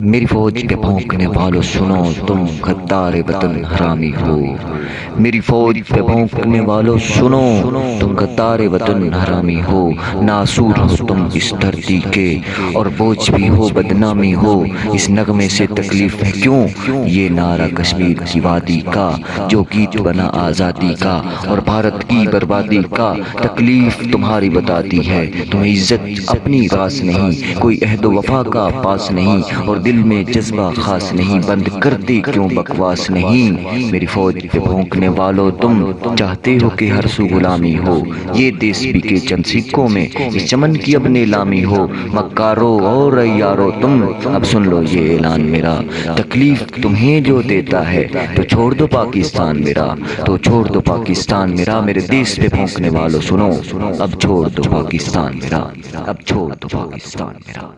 میری فوج پہ بھونکنے والوں سنو، تم غدار وطن حرامی ہو۔ میری فوج پہ بھونکنے والوں سنو، تم غدار وطن حرامی ہو۔ ناسور ہو تم اس دھرتی کے، اور بوجھ بھی ہو، بدنامی ہو۔ اس نغمے سے تکلیف ہے کیوں یہ نعرہ کشمیر کی وادی کا، جو گیت بنا آزادی کا اور بھارت کی بربادی کا۔ تکلیف تمہاری بتاتی ہے، تمہیں عزت اپنی راس نہیں، کوئی عہد و وفا کا پاس نہیں، اور دل میں جذبہ خاص نہیں۔ بند کرتے کیوں بکواس نہیں؟ میری فوج پہ بھونکنے والو تم چاہتے ہو کہ ہر سو غلامی ہو، یہ دیس بھی کے چند سکوں میں اس چمن کی اب نیلامی ہو۔ مکارو اور عیارو تم اب سن لو یہ اعلان میرا، تکلیف تمہیں جو دیتا ہے تو چھوڑ دو پاکستان میرا، تو چھوڑ دو پاکستان میرا۔ میرے دیس پہ بھونکنے والو سنو، اب چھوڑ دو پاکستان میرا، اب چھوڑ دو پاکستان میرا۔